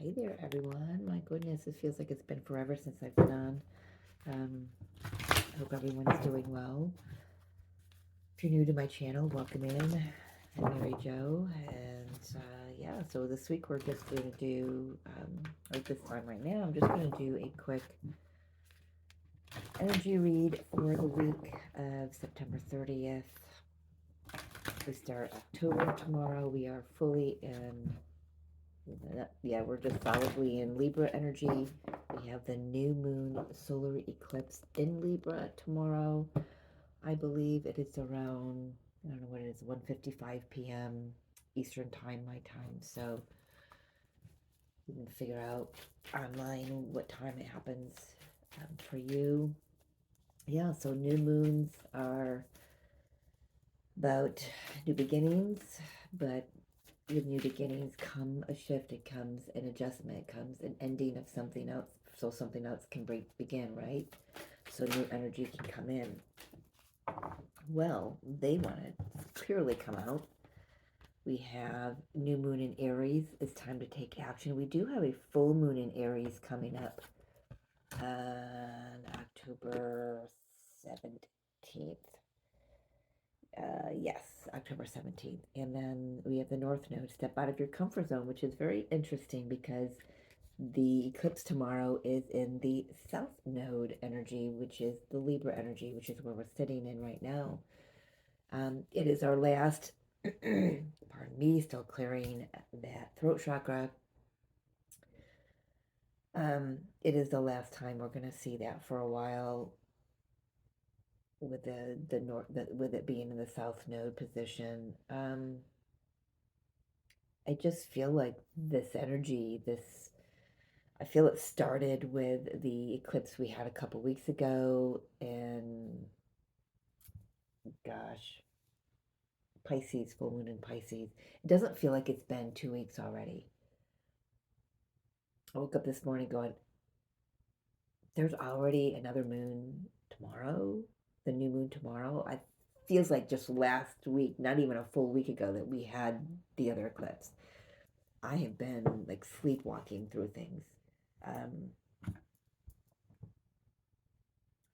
Hey there, everyone. My goodness, it feels like it's been forever since I've been on. I hope everyone is doing well. If you're new to my channel, welcome in. I'm Mary Jo, and yeah, so this week we're just going to do, or this time right now, I'm just going to do a quick energy read for the week of September 30th. We start October tomorrow. We are fully in we're just solidly in Libra energy. We have the new moon solar eclipse in Libra tomorrow. I believe it is around, I don't know what it is, 1:55 p.m. Eastern time, my time. So you can figure out online what time it happens for you. Yeah, so new moons are about new beginnings, but with new beginnings come a shift, it comes an adjustment, it comes an ending of something else, so something else can begin, right? So new energy can come in. Well, they want to clearly come out. We have new moon in Aries. It's time to take action. We do have a full moon in Aries coming up on October 17th. Yes, October 17th. And then we have the North Node, step out of your comfort zone, which is very interesting because the eclipse tomorrow is in the South Node energy, which is the Libra energy, which is where we're sitting in right now. It is our last, pardon me, still clearing that throat chakra. It is the last time we're going to see that for a while, with the north, with it being in the South Node position. I just feel like this energy, I feel it started with the eclipse we had a couple weeks ago, and gosh, Pisces, full moon in Pisces. It doesn't feel like it's been 2 weeks already. I woke up this morning going, there's already another moon tomorrow, the new moon tomorrow. It feels like just last week, not even a full week ago, that we had the other eclipse. I have been like sleepwalking through things.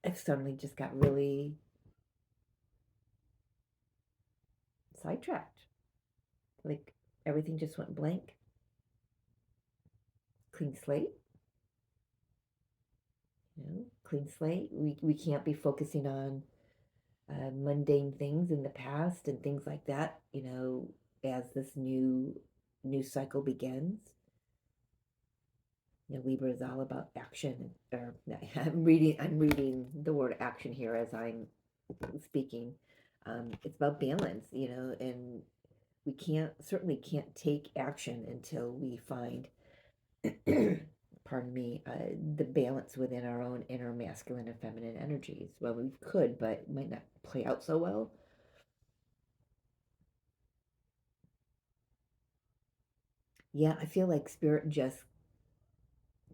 I've suddenly just got really sidetracked. Like everything just went blank. Clean slate. Clean slate. We can't be focusing on mundane things in the past and things like that, as this new cycle begins. Libra is all about action. Or I'm reading the word action here as I'm speaking. It's about balance, and we certainly can't take action until we find pardon me, the balance within our own inner masculine and feminine energies. Well, we could, but it might not play out so well. Yeah, I feel like spirit just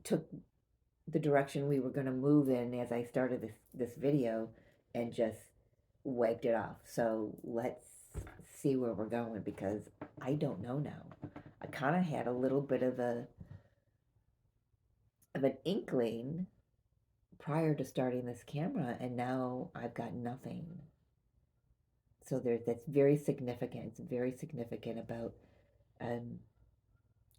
took the direction we were going to move in as I started this video and just wiped it off. So let's see where we're going, because I don't know now. I kind of had a little bit of an inkling prior to starting this camera, and now I've got nothing. So that's very significant. It's very significant about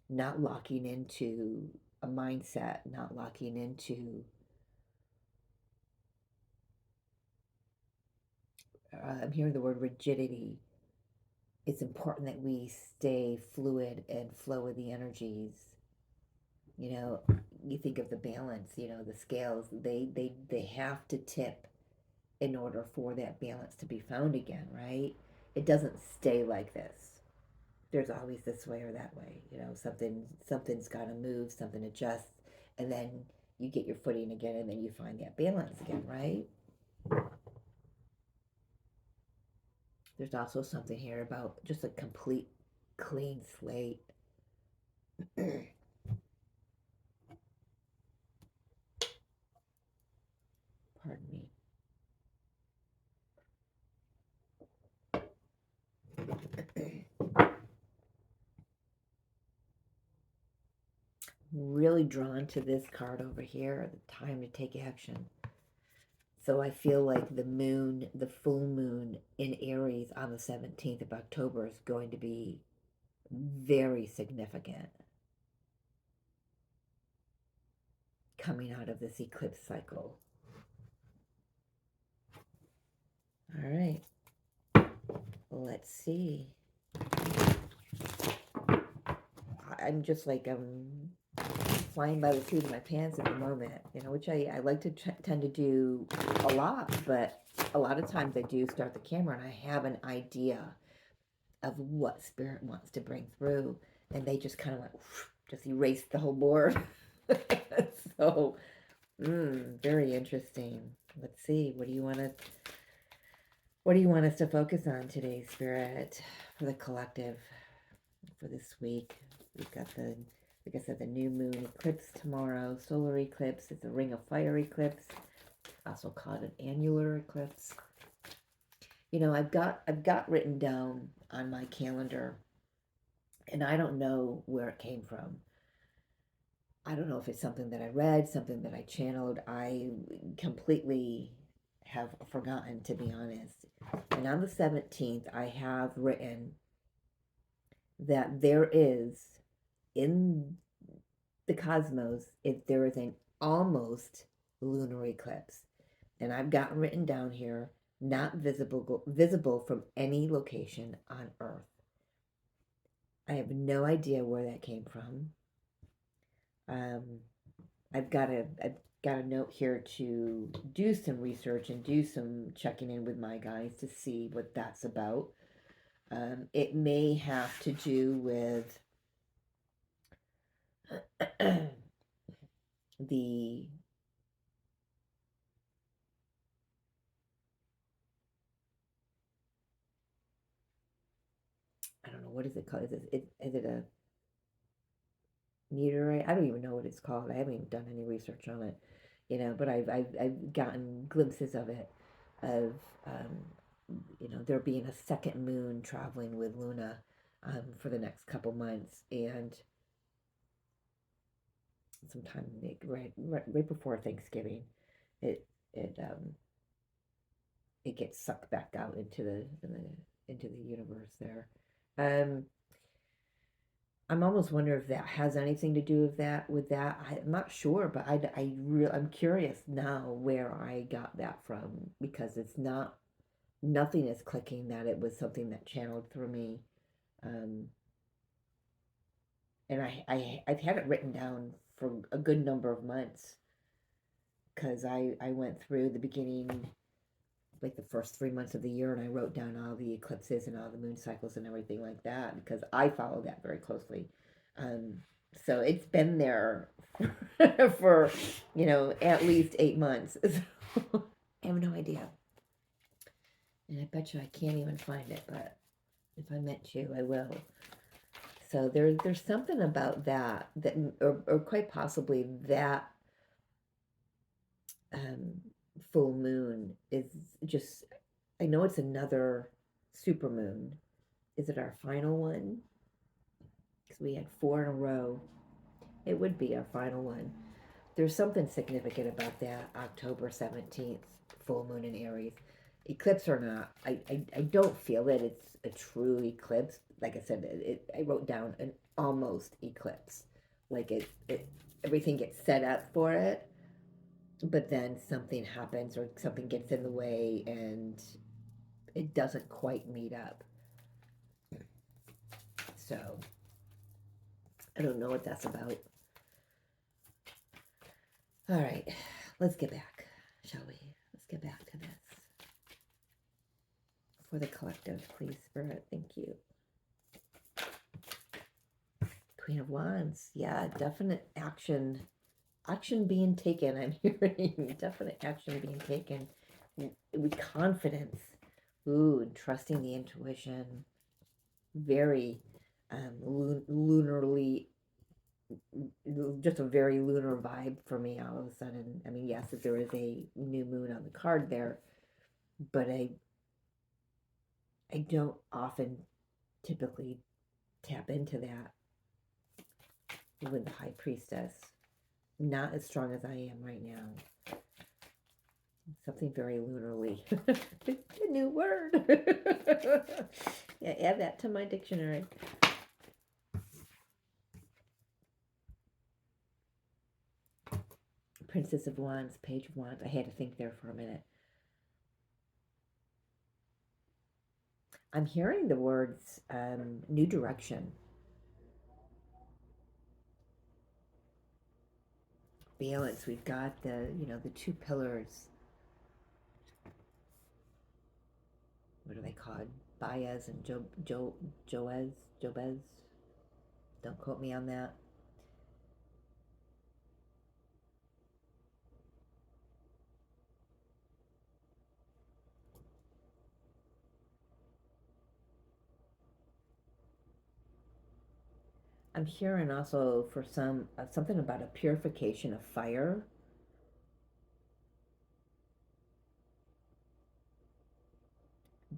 not locking into a mindset, not locking into I'm hearing the word rigidity. It's important that we stay fluid and flow with the energies. You think of the balance, the scales, they have to tip in order for that balance to be found again, right? It doesn't stay like this. There's always this way or that way. Something's got to move, something adjusts, and then you get your footing again, and then you find that balance again, right? There's also something here about just a complete clean slate. Pardon me. really drawn to this card over here, the time to take action. So I feel like the full moon in Aries on the 17th of October is going to be very significant coming out of this eclipse cycle. All right. Let's see. I'm just like, flying by the seat of my pants at the moment, which I like to tend to do a lot, but a lot of times I do start the camera and I have an idea of what Spirit wants to bring through, and they just kind of like, just erase the whole board. So, very interesting. Let's see, what do you want us to focus on today, Spirit, for the collective, for this week? We've got like I said, the new moon eclipse tomorrow, solar eclipse. It's a ring of fire eclipse, also called an annular eclipse. I've got written down on my calendar, and I don't know where it came from. I don't know if it's something that I read, something that I channeled. I completely have forgotten, to be honest. And on the 17th, I have written that there is, in the cosmos, if there is an almost lunar eclipse. And I've got written down here, not visible from any location on Earth. I have no idea where that came from. I've got a note here to do some research and do some checking in with my guys to see what that's about. It may have to do with the I don't know, what is it called? Is it a meteorite? I don't even know what it's called. I haven't even done any research on it, but I've gotten glimpses of it, of there being a second moon traveling with Luna for the next couple months, and sometime right before Thanksgiving, it it it gets sucked back out into the universe there. I'm almost wondering if that has anything to do with that. I'm not sure, but I'm curious now where I got that from, because nothing is clicking that it was something that channeled through me. And I've had it written down for a good number of months, because I went through the beginning, like the first 3 months of the year, and I wrote down all the eclipses and all the moon cycles and everything like that, because I follow that very closely. So it's been there for, at least 8 months. So I have no idea. And I bet you I can't even find it, but if I meant to, I will. So there's something about that, or quite possibly that full moon is just, I know it's another super moon. Is it our final one? Because we had 4 in a row. It would be our final one. There's something significant about that October 17th full moon in Aries. Eclipse or not, I don't feel that it's a true eclipse. Like I said, I wrote down an almost eclipse. Like everything gets set up for it, but then something happens or something gets in the way and it doesn't quite meet up. So I don't know what that's about. All right, let's get back, shall we? Let's get back to this. For the collective, please, Spirit. Thank you. Queen of Wands. Yeah, definite action. Action being taken. I'm hearing definite action being taken with confidence. Ooh, trusting the intuition. Very lunarly, just a very lunar vibe for me all of a sudden. I mean, yes, there is a new moon on the card there, but I don't often typically tap into that. with the High Priestess. Not as strong as I am right now. Something very lunarly. A new word. Yeah, add that to my dictionary. Princess of Wands, Page of Wands. I had to think there for a minute. I'm hearing the words new direction. Balance. We've got the, the two pillars. What are they called? Baez and Jobez. Don't quote me on that. I'm hearing also for some something about a purification of fire.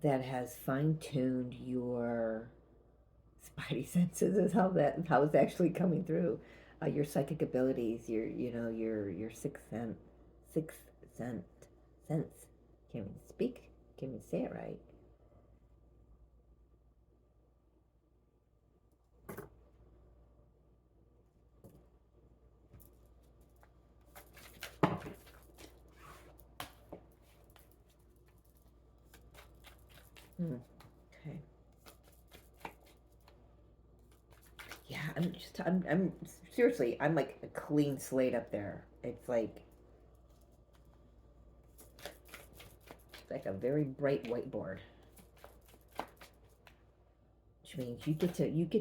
That has fine-tuned your spidey senses is how it's actually coming through. Your psychic abilities, your sixth sense sense. Can't even speak. Can't even say it right. Okay. Yeah, I'm seriously, I'm like a clean slate up there. It's like a very bright whiteboard. Which means you get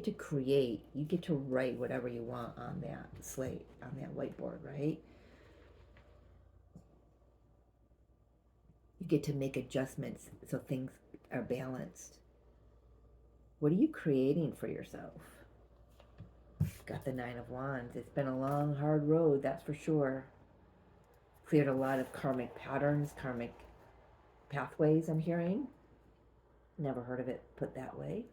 to create, you get to write whatever you want on that slate, on that whiteboard, right? You get to make adjustments so things are balanced. What are you creating for yourself? Got the Nine of Wands. It's been a long, hard road, that's for sure. Cleared a lot of karmic patterns, karmic pathways, I'm hearing. Never heard of it put that way.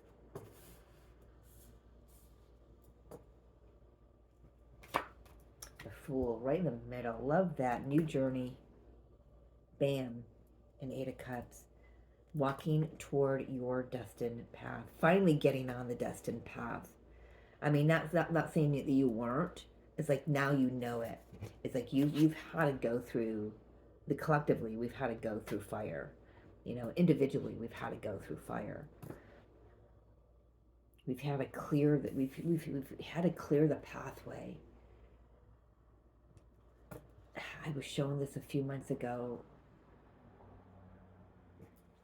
The Fool, right in the middle. Love that. New journey. Bam. An Eight of Cups. Walking toward your destined path. Finally getting on the destined path. I mean, not saying that you weren't. It's like now you know it. It's like you've had to go through, collectively we've had to go through fire. Individually we've had to go through fire. We've had to clear that. We've had to clear the pathway. I was shown this a few months ago.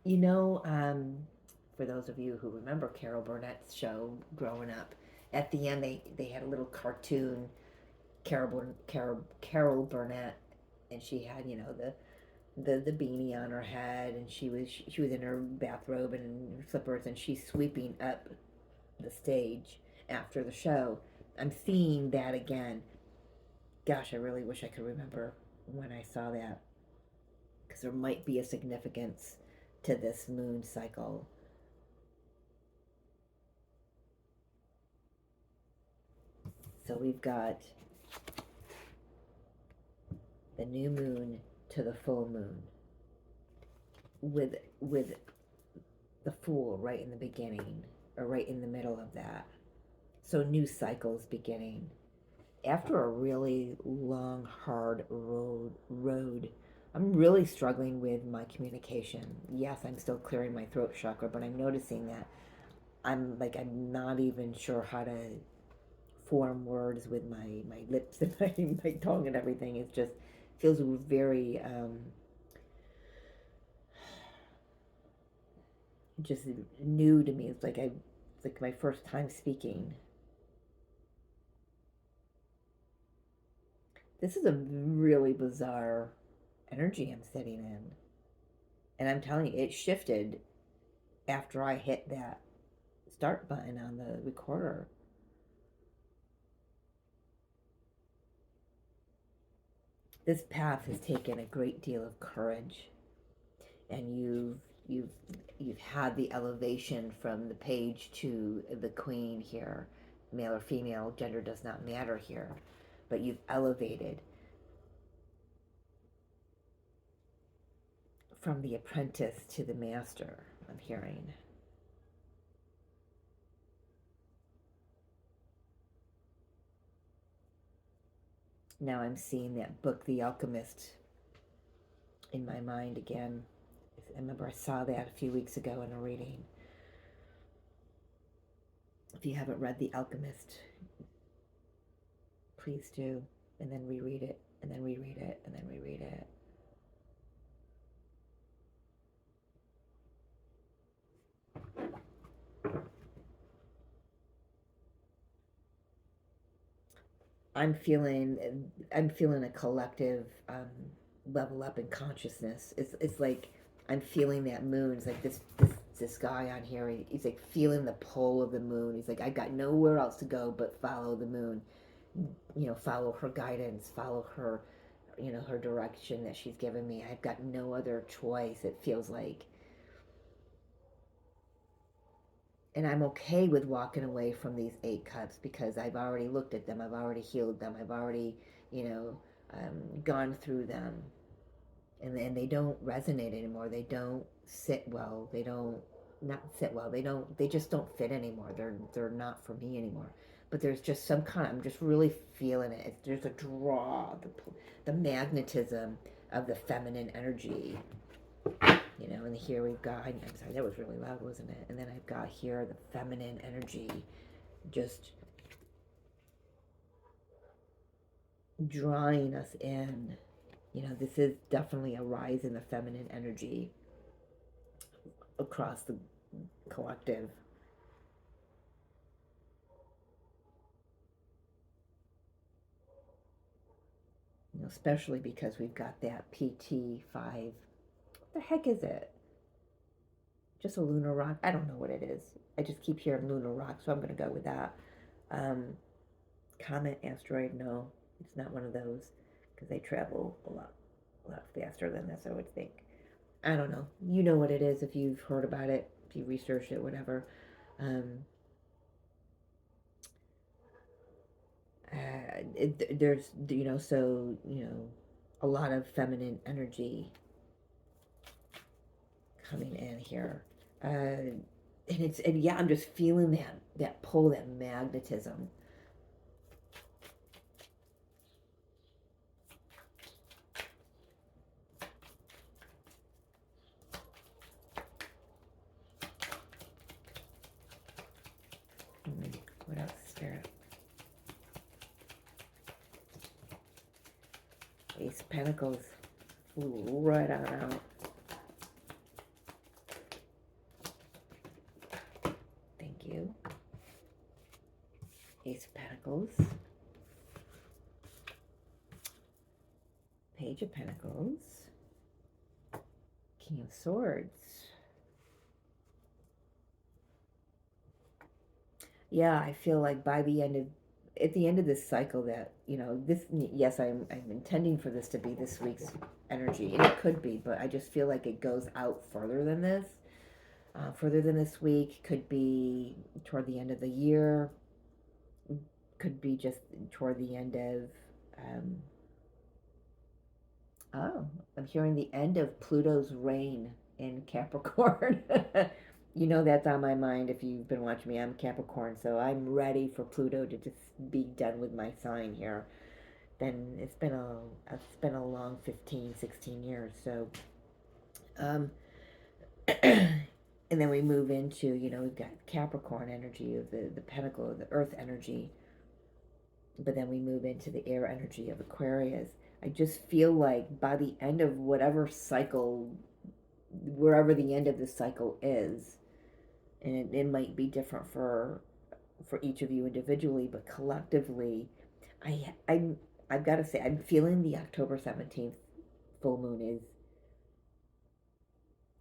For those of you who remember Carol Burnett's show growing up, at the end they had a little cartoon, Carol Burnett, and she had the beanie on her head, and she was in her bathrobe and her slippers, and she's sweeping up the stage after the show. I'm seeing that again. Gosh, I really wish I could remember when I saw that, because there might be a significance to this moon cycle. So we've got the new moon to the full moon, with the Fool right in the beginning, or right in the middle of that. So new cycles beginning. After a really long, hard road, I'm really struggling with my communication. Yes, I'm still clearing my throat chakra, but I'm noticing that I'm not even sure how to form words with my lips and my tongue and everything. It just feels very just new to me. It's like my first time speaking. This is a really bizarre energy I'm sitting in. And I'm telling you, it shifted after I hit that start button on the recorder. This path has taken a great deal of courage, and you've had the elevation from the page to the queen here. male or female, gender does not matter here, but you've elevated from the apprentice to the master, I'm hearing. Now I'm seeing that book, The Alchemist, in my mind again. I remember I saw that a few weeks ago in a reading. If you haven't read The Alchemist, please do, and then reread it, and then reread it, and then reread it. I'm feeling a collective level up in consciousness. It's like I'm feeling that moon. It's like this guy on here. He's like feeling the pull of the moon. He's like, I got nowhere else to go but follow the moon. You know, follow her guidance, follow her, you know, her direction that she's given me. I've got no other choice. It feels like. And I'm okay with walking away from these 8 cups because I've already looked at them. I've already healed them. I've already, you know, gone through them. And they don't resonate anymore. They don't sit well. They don't not sit well. They just don't fit anymore. They're not for me anymore. But there's just some kind of, I'm just really feeling it. There's a draw, the magnetism of the feminine energy. You know, and here we've got, I'm sorry, that was really loud, wasn't it? And then I've got here the feminine energy just drawing us in. You know, this is definitely a rise in the feminine energy across the collective. You know, especially because we've got that PT5. What the heck is it? Just a lunar rock? I don't know what it is. I just keep hearing lunar rock, so I'm going to go with that. Comet, asteroid, no, it's not one of those because they travel a lot faster than this, I would think. I don't know. You know what it is if you've heard about it, if you researched it, whatever. There's, you know, so, you know, a lot of feminine energy coming in here. And yeah, I'm just feeling that pull, that magnetism. What else, Spirit? Ace of Pentacles. Ooh, right on out. Thank you. Ace of Pentacles. Page of Pentacles. King of Swords. Yeah, I feel like at the end of this cycle that, you know, yes, I'm intending for this to be this week's energy, and it could be, but I just feel like it goes out further than this. Further than this week, could be toward the end of the year, could be just toward the end of, I'm hearing the end of Pluto's reign in Capricorn. You know that's on my mind if you've been watching me. I'm Capricorn, so I'm ready for Pluto to just be done with my sign here. It's been a long 15, 16 years. So, and then we move into, you know, we've got Capricorn energy of the pentacle of the earth energy, but then we move into the air energy of Aquarius. I just feel like by the end of whatever cycle, wherever the end of the cycle is, and it might be different for each of you individually, but collectively, I've got to say, I'm feeling the October 17th full moon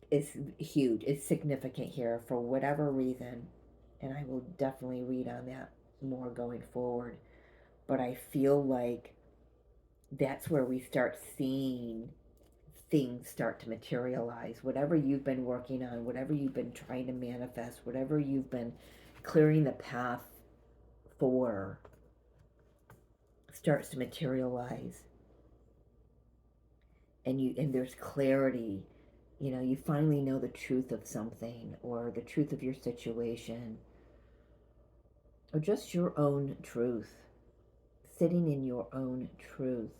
is huge. It's significant here for whatever reason, and I will definitely read on that more going forward. But I feel like that's where we start seeing things start to materialize. Whatever you've been working on, whatever you've been trying to manifest, whatever you've been clearing the path for starts to materialize, and there's clarity. You finally know the truth of something, or the truth of your situation, or just your own truth, sitting in your own truth.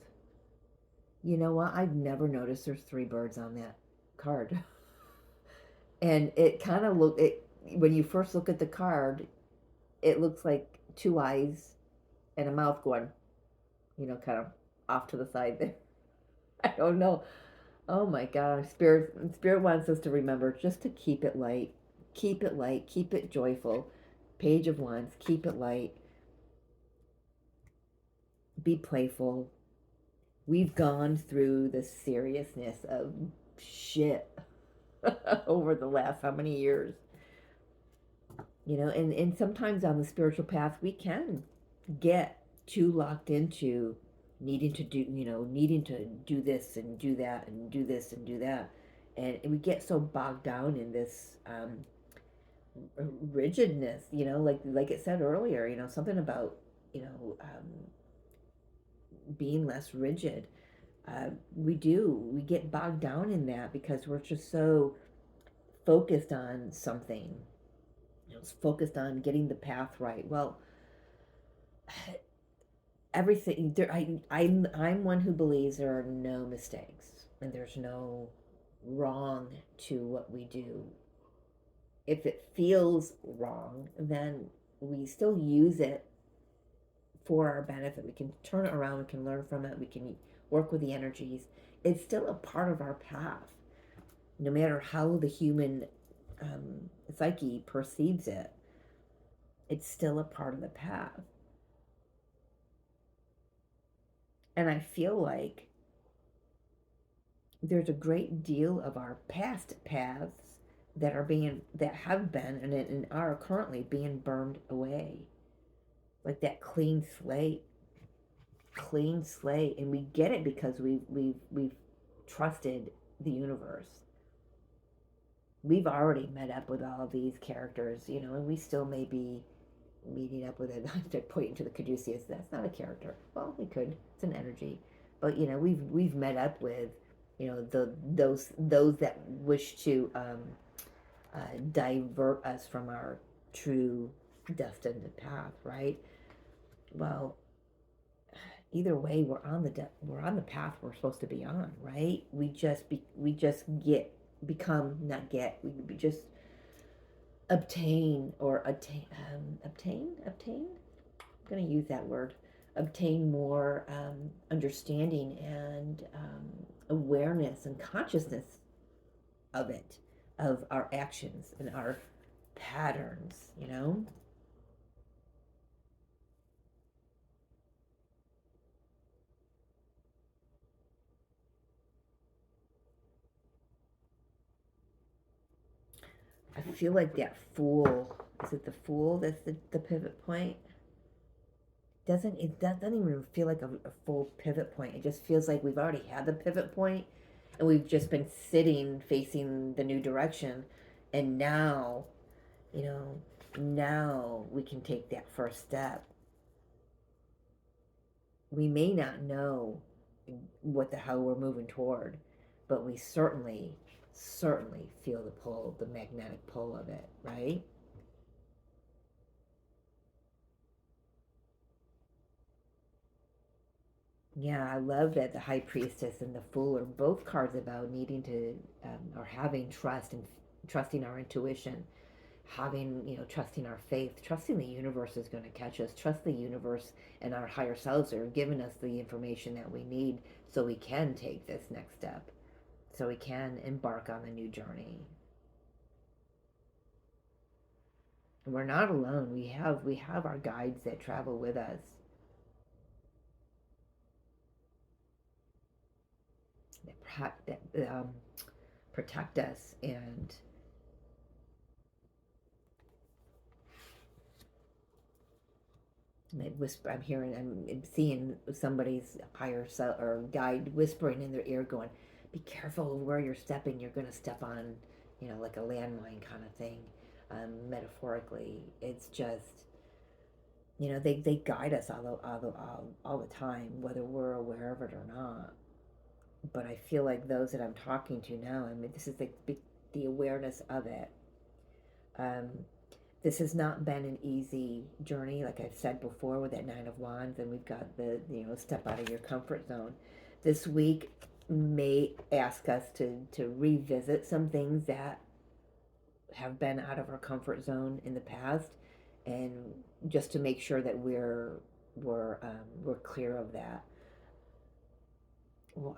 You know what? I've never noticed there's three birds on that card. And it kind of when you first look at the card, it looks like two eyes and a mouth going, kind of off to the side there. I don't know. Oh my gosh. Spirit wants us to remember just to keep it light. Keep it light. Keep it joyful. Page of Wands. Keep it light. Be playful. We've gone through the seriousness of shit over the last how many years. And sometimes on the spiritual path we can get too locked into needing to do this and do that and do this and do that, and we get so bogged down in this rigidness, like it said earlier, something about being less rigid. We get bogged down in that because we're just so focused on something, focused on getting the path right. Well, everything there, I'm one who believes there are no mistakes and there's no wrong to what we do. If it feels wrong, then we still use it for our benefit. We can turn it around, we can learn from it, we can work with the energies. It's still a part of our path, no matter how the human psyche perceives it. It's still a part of the path. And I feel like there's a great deal of our past paths that have been and are currently being burned away, like that clean slate. And we get it because we've trusted the universe. We've already met up with all of these characters, and we still may be meeting up with it. To point into the Caduceus, that's not a character. Well, we could. It's an energy, but we've met up with, those that wish to divert us from our true destined path, right? Well, either way, we're on the path we're supposed to be on, right? We just obtain I'm going to use that word, obtain more understanding and awareness and consciousness of it, of our actions and our patterns. I feel like that Fool, is it the Fool that's the pivot point? It doesn't even feel like a full pivot point. It just feels like we've already had the pivot point and we've just been sitting facing the new direction, and now we can take that first step. We may not know what the hell we're moving toward, but we certainly feel the magnetic pull of it, right? Yeah, I love that the High Priestess and the Fool are both cards about needing to, or having trust and trusting our intuition, having, trusting our faith, trusting the universe is going to catch us, trust the universe and our higher selves are giving us the information that we need so we can take this next step, so we can embark on the new journey. We're not alone. We have our guides that travel with us, that protect us, and I'm hearing, I'm seeing somebody's higher self or guide whispering in their ear, going, "Be careful where you're stepping. You're going to step on, like a landmine kind of thing." Metaphorically, it's just You know, they guide us all the time, whether we're aware of it or not. But I feel like those that I'm talking to now, I mean, this is the awareness of it. Um, this has not been an easy journey, like I've said before, with that Nine of Wands, and we've got the, step out of your comfort zone. This week may ask us to revisit some things that have been out of our comfort zone in the past, and just to make sure that we're clear of that. Well,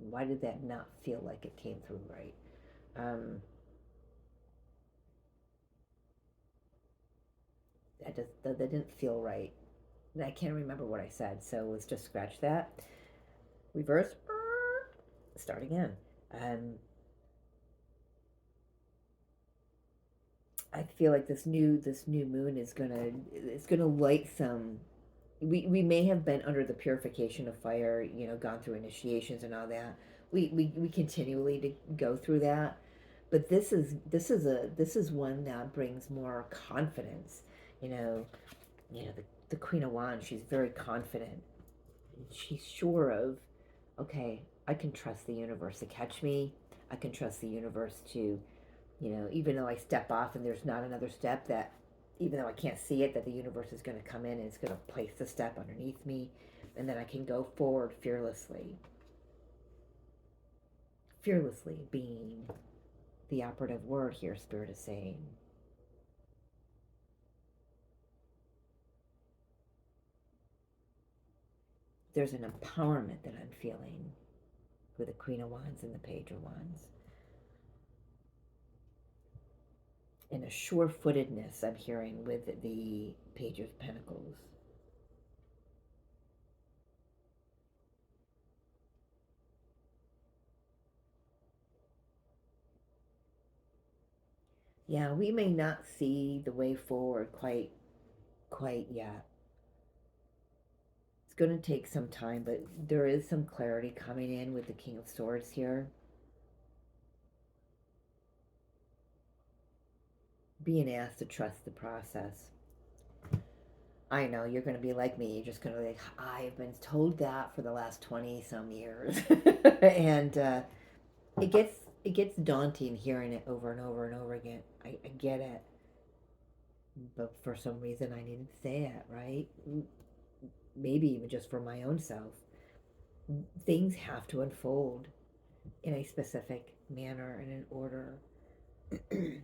why did that not feel like it came through right? Um, that didn't feel right. I can't remember what I said, so let's just scratch that. Reverse. Start again. Um, I feel like this new moon is gonna light some. We may have been under the purification of fire, gone through initiations and all that. We continually to go through that, but this is one that brings more confidence. You know, the Queen of Wands. She's very confident. She's sure of, okay, I can trust the universe to catch me. I can trust the universe to, even though I step off and there's not another step, that even though I can't see it, that the universe is going to come in and it's going to place the step underneath me, and then I can go forward fearlessly. Fearlessly being the operative word here, Spirit is saying. There's an empowerment that I'm feeling with the Queen of Wands and the Page of Wands. And a sure-footedness I'm hearing with the Page of Pentacles. Yeah, we may not see the way forward quite yet. It's going to take some time, but there is some clarity coming in with the King of Swords here. Being asked to trust the process. I know you're going to be like me. You're just going to be like, I've been told that for the last 20 some years. And it gets daunting hearing it over and over and over again. I get it. But for some reason I needed to say it, right? Maybe even just for my own self. Things have to unfold in a specific manner and in order. Let's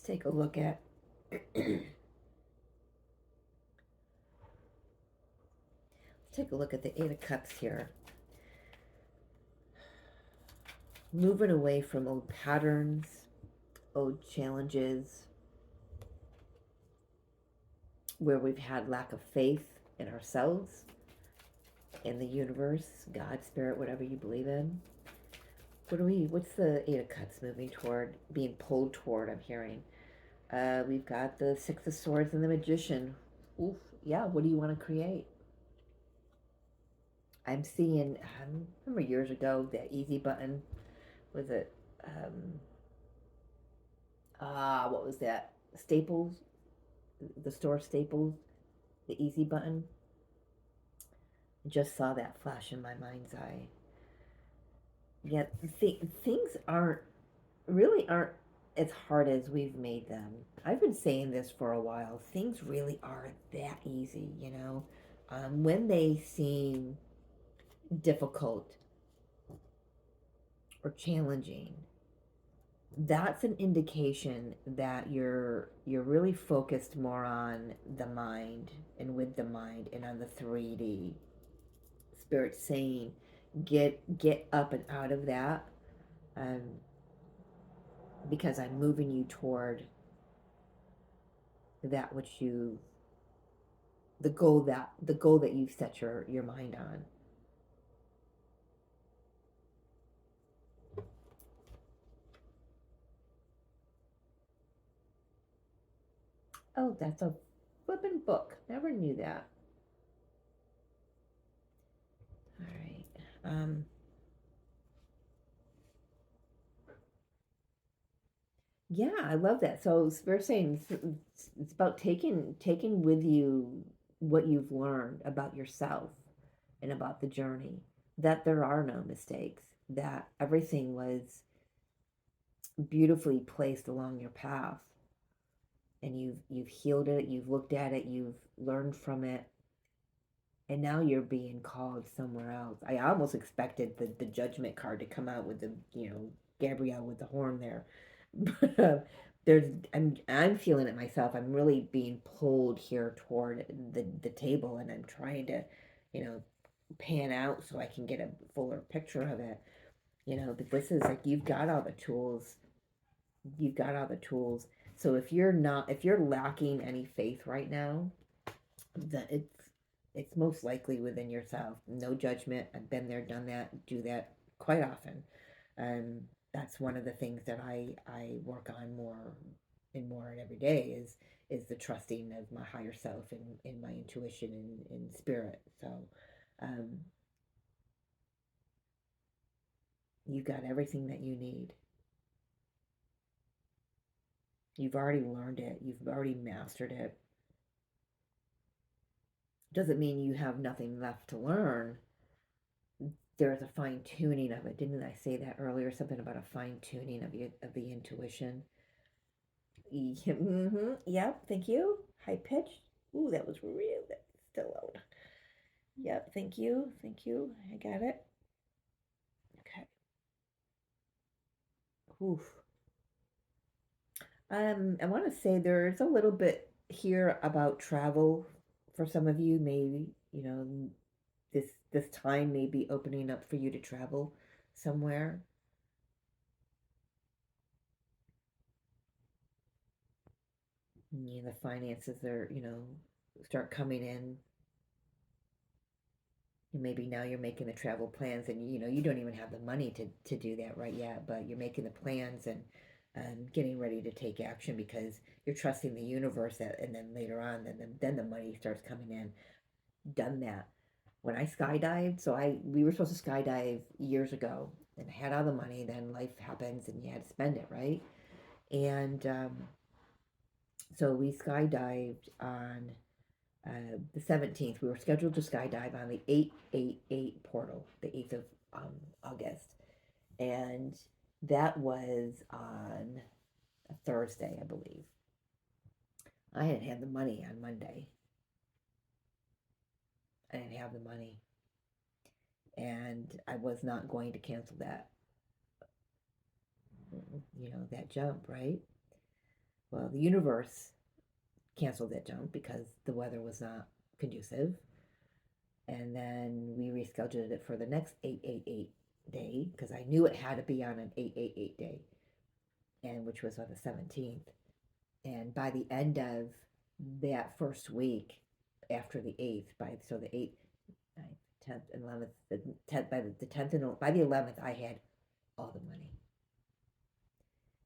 take a look at take a look at the Eight of Cups here. Moving away from old patterns, old challenges, where we've had lack of faith in ourselves, in the universe, God, Spirit, whatever you believe in. What's the Eight of Cups moving toward, being pulled toward, I'm hearing? We've got the Six of Swords and the Magician. Oof, yeah, what do you want to create? I'm seeing, I remember years ago, that easy button, was it, what was that? Staples, the store Staples, the easy button. Just saw that flash in my mind's eye. Yeah, things really aren't as hard as we've made them. I've been saying this for a while. Things really aren't that easy, when they seem difficult or challenging, that's an indication that you're really focused more on the mind, and with the mind, and on the 3D. Spirit saying, get up and out of that, um, because I'm moving you toward that which you the goal that you've set your mind on. Oh, that's a flippin' book. Never knew that. All right. Yeah, I love that. So we're saying it's about taking with you what you've learned about yourself and about the journey. That there are no mistakes. That everything was beautifully placed along your path, and you've healed it. You've looked at it. You've learned from it, and now you're being called somewhere else. I almost expected the judgment card to come out with the Gabrielle with the horn there. But there's I'm feeling it myself. I'm really being pulled here toward the table, and I'm trying to, you know, pan out so I can get a fuller picture of it. But this is like you've got all the tools. You've got all the tools. So if you're lacking any faith right now, that it's most likely within yourself. No judgment. I've been there, done that, do that quite often. Um, that's one of the things that I work on more and more every day is the trusting of my higher self and in my intuition and spirit. So um, you've got everything that you need. You've already learned it. You've already mastered it. Doesn't mean you have nothing left to learn. There's a fine tuning of it. Didn't I say that earlier? Something about a fine tuning of the intuition. Mm-hmm. Yep. Thank you. High pitched. Ooh, that was real. That's still loud. Yep. Thank you. Thank you. I got it. Okay. Oof. I want to say there's a little bit here about travel for some of you. Maybe this time may be opening up for you to travel somewhere. The finances are start coming in. And maybe now you're making the travel plans, and you don't even have the money to do that right yet, but you're making the plans and getting ready to take action because you're trusting the universe that, and then later on, then the money starts coming in. Done that. When I skydived, so I we were supposed to skydive years ago, and I had all the money. Then life happens, and you had to spend it, right? And so we skydived on the 17th. We were scheduled to skydive on the 888 portal, the 8th of August. And that was on a Thursday, I believe. I didn't have the money on Monday. I didn't have the money. And I was not going to cancel that jump, right? Well, the universe canceled that jump because the weather was not conducive. And then we rescheduled it for the next 888 day because I knew it had to be on an 888 day, and which was on the 17th. And by the end of that first week, after the 8th, the 8th, 9th, 10th, and 11th, the 10th, by the 10th and by the 11th, I had all the money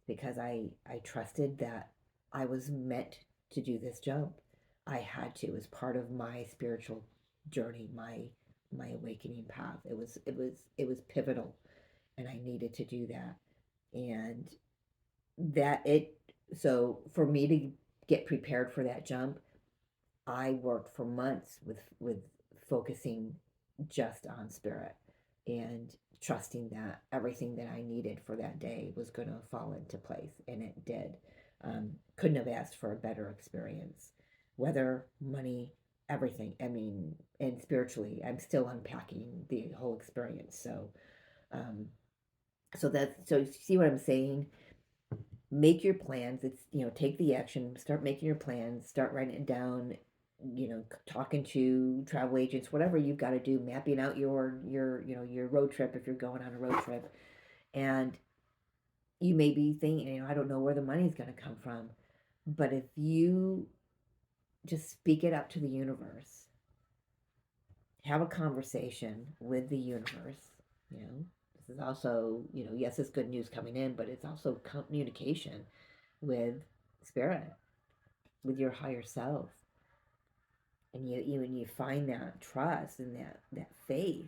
because I trusted that I was meant to do this jump. I had to as part of my spiritual journey, my awakening path. It was pivotal, and I needed to do that. And that it so for me to get prepared for that jump, I worked for months with focusing just on spirit and trusting that everything that I needed for that day was going to fall into place, and it did. Couldn't have asked for a better experience. Weather, money, everything. I mean, and spiritually, I'm still unpacking the whole experience. Um, so you see what I'm saying? Make your plans. It's take the action, start making your plans, start writing it down, talking to travel agents, whatever you've got to do, mapping out your road trip if you're going on a road trip. And you may be thinking, I don't know where the money's going to come from, but if you just speak it up to the universe, have a conversation with the universe, you know this is also, yes, it's good news coming in, but it's also communication with spirit, with your higher self. And you find that trust and that faith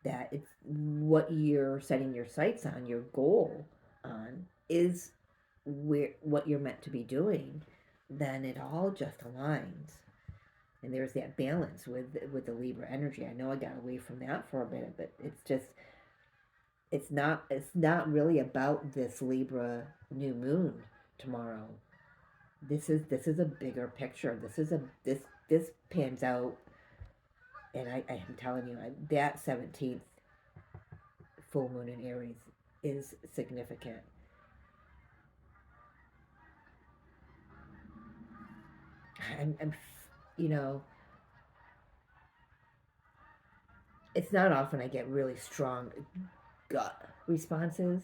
that it's what you're setting your sights on, your goal on is what you're meant to be doing, then it all just aligns. And there's that balance with the Libra energy. I know I got away from that for a minute, but it's not really about this Libra new moon tomorrow. This is a bigger picture. This pans out, and I am telling you, that 17th full moon in Aries is significant. I'm you know, it's not often I get really strong gut responses.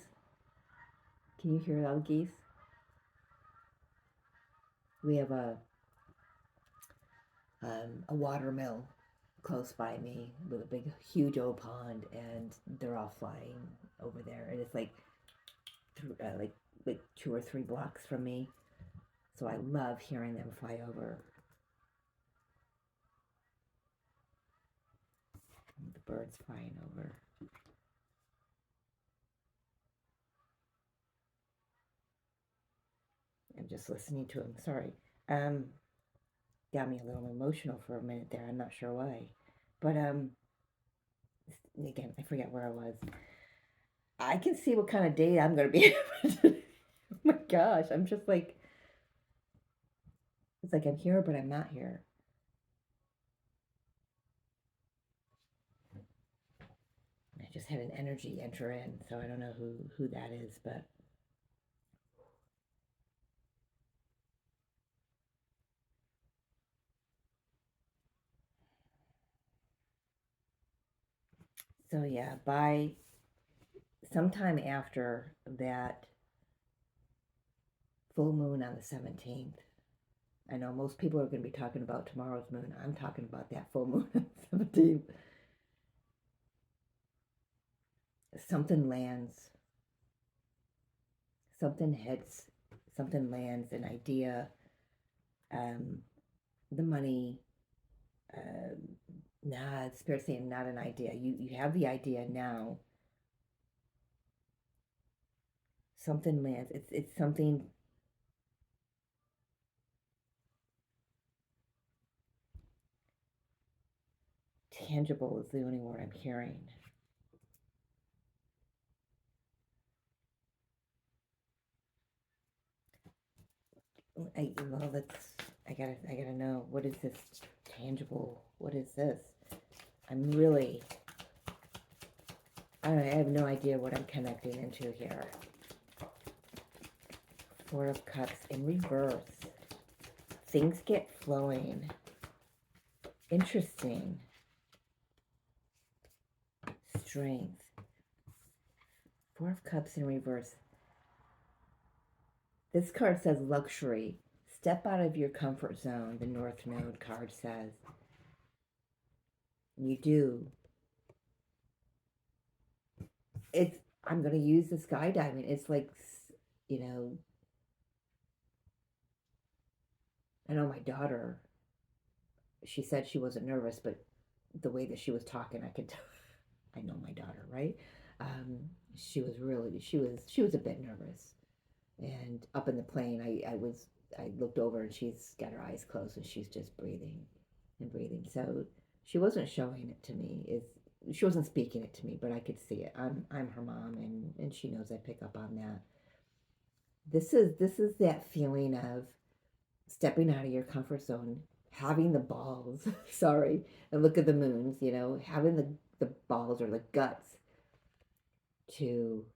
Can you hear those geese? We have a water mill close by me with a big, huge old pond, and they're all flying over there, and it's like 2 or 3 blocks from me. So I love hearing them fly over. The birds flying over. I'm just listening to them. Sorry. Got me a little emotional for a minute there. I'm not sure why. But again, I forget where I was. I can see what kind of date I'm going to be. Oh my gosh, I'm just like, it's like I'm here, but I'm not here. I just had an energy enter in, so I don't know who that is, but so yeah, by sometime after that full moon on the 17th, I know most people are going to be talking about tomorrow's moon. I'm talking about that full moon on the 17th. Something lands, something hits, something lands, an idea, um, the money. Nah, it's Spirit saying not an idea. You have the idea now. Something lands. It's something tangible is the only word I'm hearing. I gotta know, what is this tangible? What is this? I'm really, I have no idea what I'm connecting into here. Four of Cups in reverse. Things get flowing. Interesting. Strength. Four of Cups in reverse. This card says luxury. Step out of your comfort zone, the North Node card says. You do. I'm going to use the skydiving. It's like, you know, I know my daughter, she said she wasn't nervous, but the way that she was talking, I could tell. I know my daughter, right? She was a bit nervous. And up in the plane, I looked over and she's got her eyes closed and she's just breathing and breathing. So she wasn't showing it to me. She wasn't speaking it to me, but I could see it. I'm her mom, and she knows I pick up on that. This is that feeling of stepping out of your comfort zone, having the balls, sorry, and look at the moons, having the balls or the guts to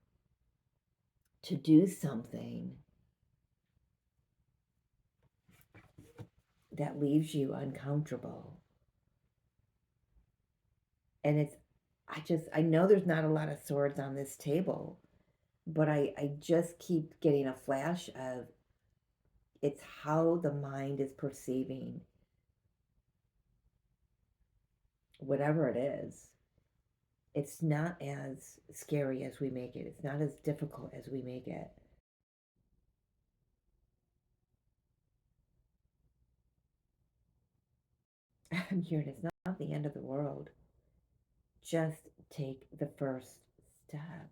do something that leaves you uncomfortable. And I know there's not a lot of swords on this table, but I just keep getting a flash of it's how the mind is perceiving whatever it is. It's not as scary as we make it. It's not as difficult as we make it. I'm hearing it's not the end of the world. Just take the first step.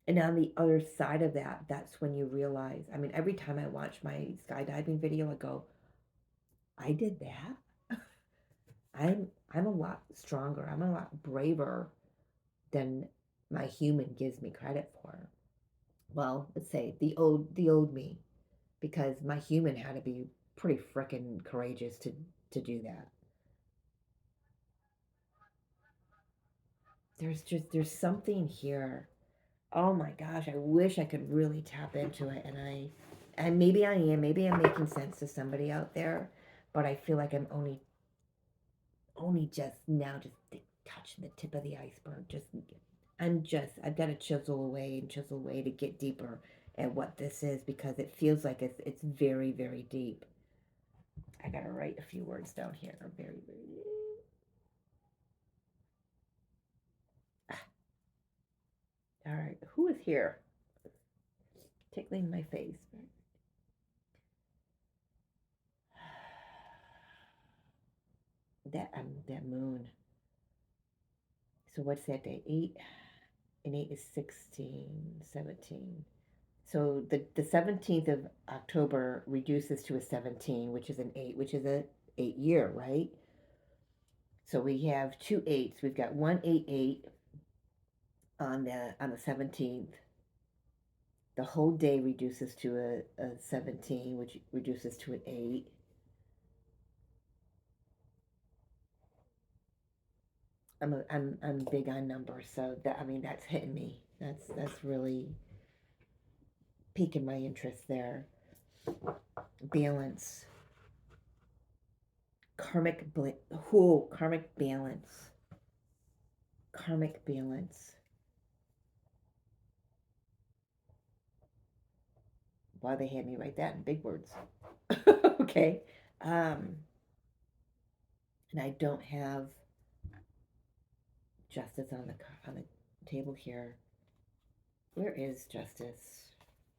And on the other side of that, that's when you realize, I mean, every time I watch my skydiving video, I go, I did that. I'm a lot stronger. I'm a lot braver than my human gives me credit for. Well, let's say the old me, because my human had to be pretty freaking courageous to do that. There's something here. Oh my gosh, I wish I could really tap into it, and maybe I am, maybe I'm making sense to somebody out there, but I feel like I'm only just now just touching the tip of the iceberg. I've got to chisel away to get deeper at what this is, because it feels like it's very, very deep. I gotta write a few words down here. Very, very. All right, who is here? Tickling my face. That moon. So what's that day? 8 and 8 is 16, 17. So the 17th of October reduces to a 17, which is an 8, which is a 8 year, right? So we have two eights. We've got 188 on the 17th. The whole day reduces to a 17, which reduces to an 8. I'm big on numbers, so that, I mean, that's hitting me. That's really piquing my interest there. Balance. Karmic karmic balance. Karmic balance. Why they had me write that in big words. Okay. And I don't have justice on the table here. Where is justice?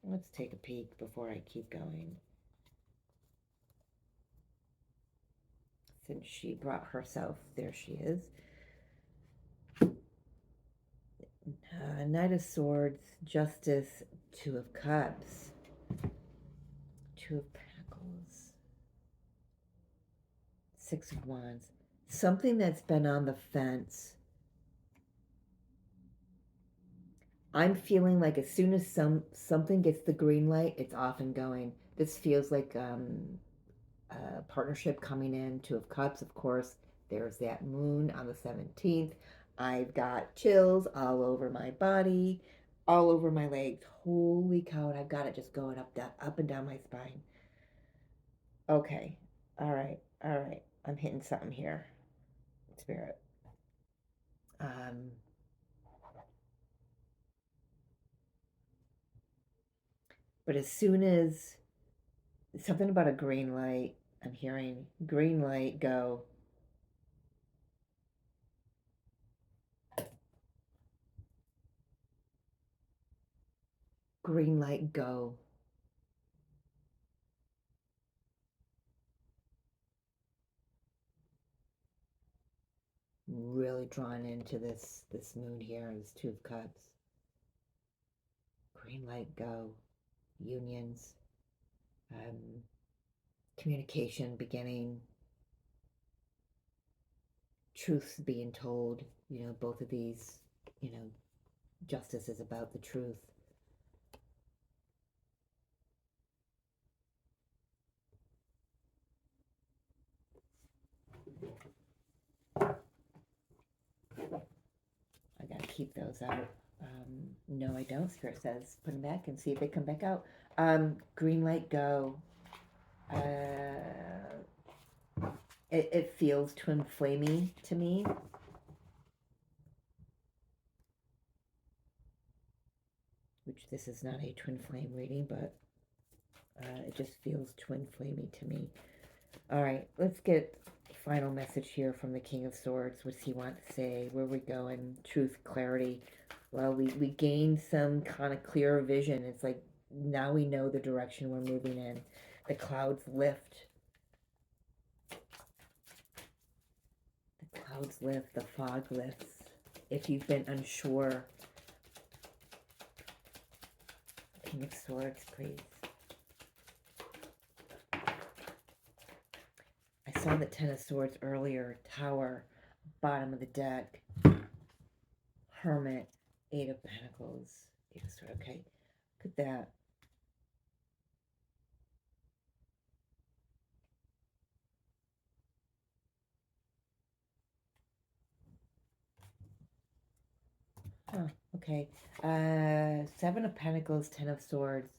Let's take a peek before I keep going. Since she brought herself, there she is. Knight of Swords, Justice, Two of Cups, Two of Pentacles, Six of Wands. Something that's been on the fence. I'm feeling like as soon as something gets the green light, it's off and going. This feels like a partnership coming in. Two of Cups, of course. There's that moon on the 17th. I've got chills all over my body, all over my legs. Holy cow, and I've got it just going up and down my spine. Okay. All right. All right. I'm hitting something here. Spirit. But as soon as something about a green light, I'm hearing green light go. Green light go. Really drawn into this moon here, this Two of Cups. Green light go. Unions. Communication beginning. Truths being told. Both of these, justice is about the truth. I gotta keep those out. No, I don't. Spirit says put them back and see if they come back out. Green light go. It feels twin flamey to me. Which this is not a twin flame reading, but it just feels twin flamey to me. All right, let's get final message here from the King of Swords. What's he want to say? Where we going? Truth, clarity. Well, we gained some kind of clearer vision. It's like now we know the direction we're moving in. The clouds lift. The clouds lift. The fog lifts. If you've been unsure King of Swords, please. I saw the Ten of Swords earlier. Tower, bottom of the deck. Hermit, Eight of Pentacles. Eight of Swords, okay. Look at that. Huh, okay. Seven of Pentacles, Ten of Swords.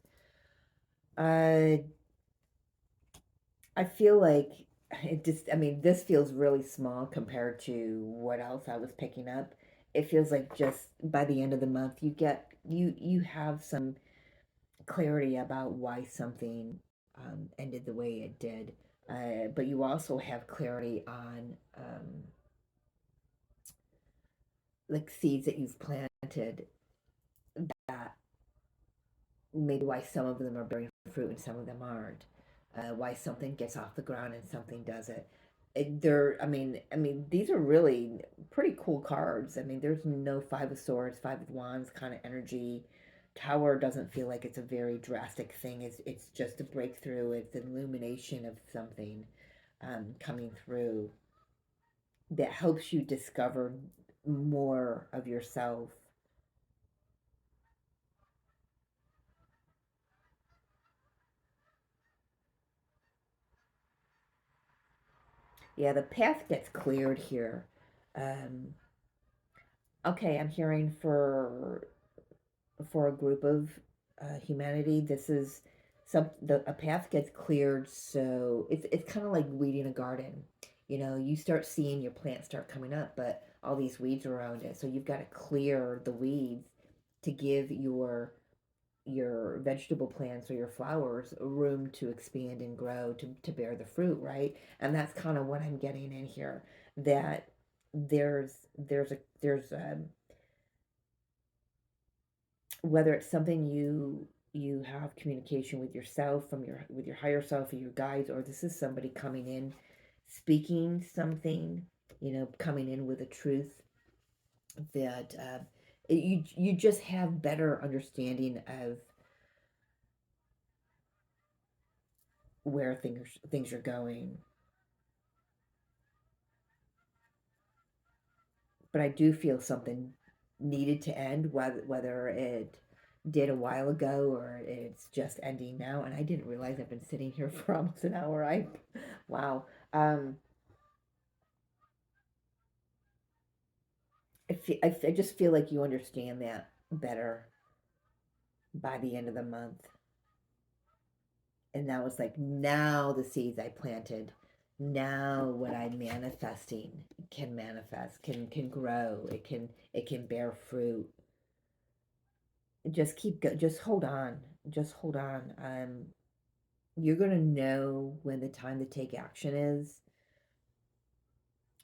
I feel like it just, I mean, this feels really small compared to what else I was picking up. It feels like just by the end of the month, you have some clarity about why something ended the way it did. But you also have clarity on like seeds that you've planted that maybe why some of them are bearing fruit and some of them aren't. Why something gets off the ground and something doesn't. I mean, these are really pretty cool cards. I mean, there's no Five of Swords, Five of Wands kind of energy. Tower doesn't feel like it's a very drastic thing. It's just a breakthrough. It's an illumination of something coming through that helps you discover more of yourself. Yeah, the path gets cleared here. Um, okay, I'm hearing for a group of humanity, this is a path gets cleared, so it's kind of like weeding a garden. You know, you start seeing your plants start coming up, but all these weeds around it, so you've got to clear the weeds to give your vegetable plants or your flowers room to expand and grow to bear the fruit, right? And that's kind of what I'm getting in here, that there's whether it's something you have communication with yourself from your higher self or your guides, or this is somebody coming in speaking something, coming in with a truth that you just have better understanding of where things are going. But I do feel something needed to end, whether it did a while ago or it's just ending now. And I didn't realize I've been sitting here for almost an hour. Wow. Um, I just feel like you understand that better by the end of the month. And now it's like, now the seeds I planted, now what I'm manifesting can manifest, can grow, it can bear fruit. Just hold on. Just hold on. You're gonna know when the time to take action is.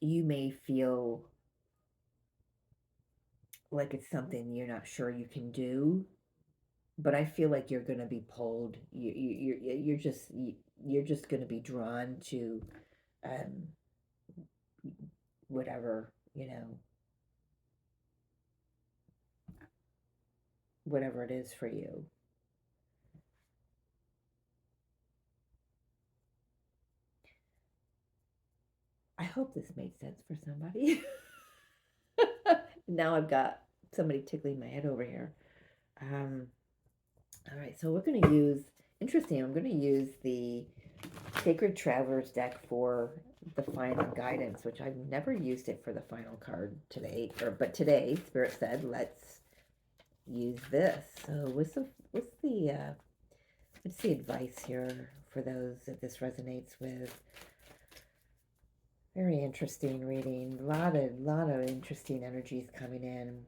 You may feel like it's something you're not sure you can do, but I feel like you're gonna be pulled. You're just gonna be drawn to um whatever, whatever it is for you. I hope this made sense for somebody. Now I've got somebody tickling my head over here. Um, all right, so we're going to use, interesting, I'm going to use the Sacred Travelers deck for the final guidance, which I've never used it for the final card today, but today Spirit said, let's use this. So what's the advice here for those that this resonates with? Very interesting reading. A lot of interesting energies coming in.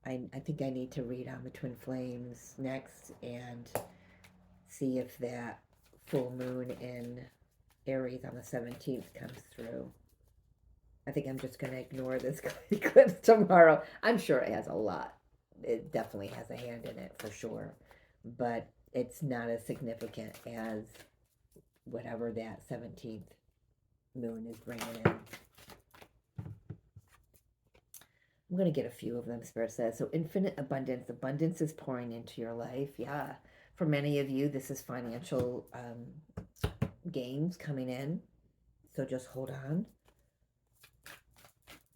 I think I need to read on the Twin Flames next and see if that full moon in Aries on the 17th comes through. I think I'm just going to ignore this eclipse tomorrow. I'm sure it has a lot. It definitely has a hand in it for sure. But it's not as significant as whatever that 17th moon is bringing in. I'm going to get a few of them, Spirit says. So infinite abundance. Abundance is pouring into your life. Yeah. For many of you, this is financial gains coming in. So just hold on.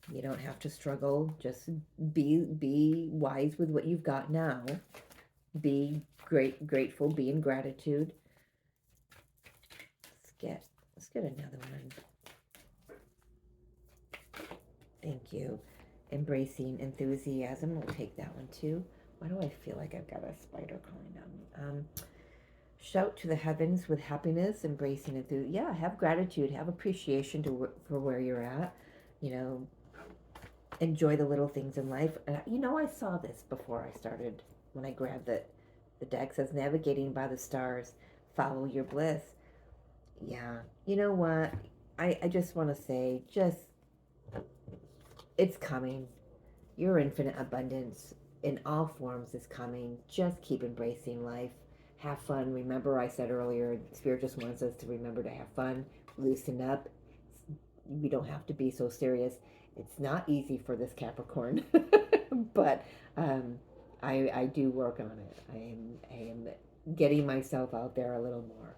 You don't have to struggle. Just be wise with what you've got now. Be grateful. Be in gratitude. Let's get another one. Thank you. Embracing enthusiasm. We'll take that one too. Why do I feel like I've got a spider crawling down me? Shout to the heavens with happiness, embracing enthusiasm. Yeah, have gratitude, have appreciation for where you're at. You know, enjoy the little things in life. You know, I saw this before I started when I grabbed the deck. Says navigating by the stars, follow your bliss. Yeah, you know what? I just want to say, it's coming. Your infinite abundance in all forms is coming. Just keep embracing life. Have fun. Remember, I said earlier, Spirit just wants us to remember to have fun, loosen up. We don't have to be so serious. It's not easy for this Capricorn, but I do work on it. I am getting myself out there a little more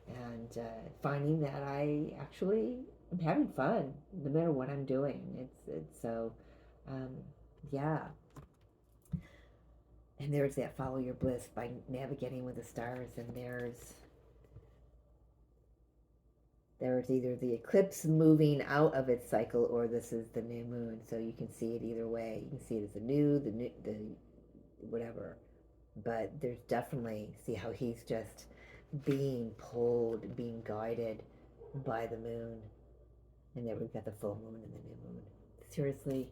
and finding that I actually am having fun no matter what I'm doing. It's so yeah. And there's that follow your bliss by navigating with the stars, and there's either the eclipse moving out of its cycle or this is the new moon, so you can see it either way. You can see it as the whatever, but there's definitely, see how he's just being pulled, being guided by the moon, and then we've got the full moon and the new moon. Seriously,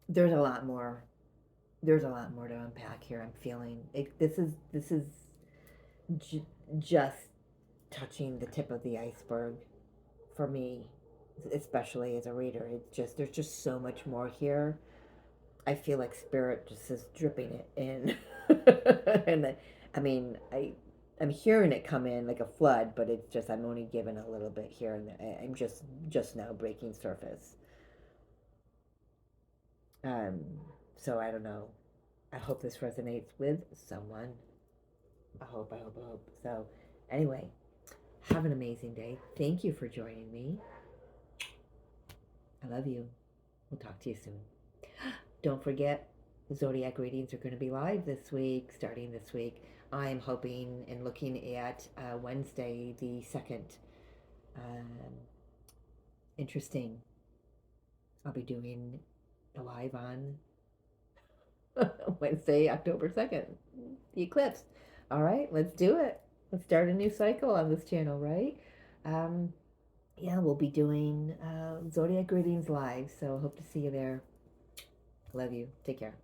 there's a lot more to unpack here. I'm feeling it, this is just touching the tip of the iceberg for me, especially as a reader. It's just, there's just so much more here. I feel like Spirit just is dripping it in. And I mean, I'm hearing it come in like a flood, but it's just, I'm only given a little bit here and there. I'm just now breaking surface. Um, so I don't know. I hope this resonates with someone. I hope. So, anyway, have an amazing day. Thank you for joining me. I love you. We'll talk to you soon. Don't forget, the Zodiac readings are going to be live this week, starting this week. I'm hoping and looking at Wednesday the 2nd. Interesting. I'll be doing a live on Wednesday, October 2nd, the eclipse. All right, let's do it. Let's start a new cycle on this channel, right? Yeah, we'll be doing Zodiac readings live, so hope to see you there. Love you. Take care.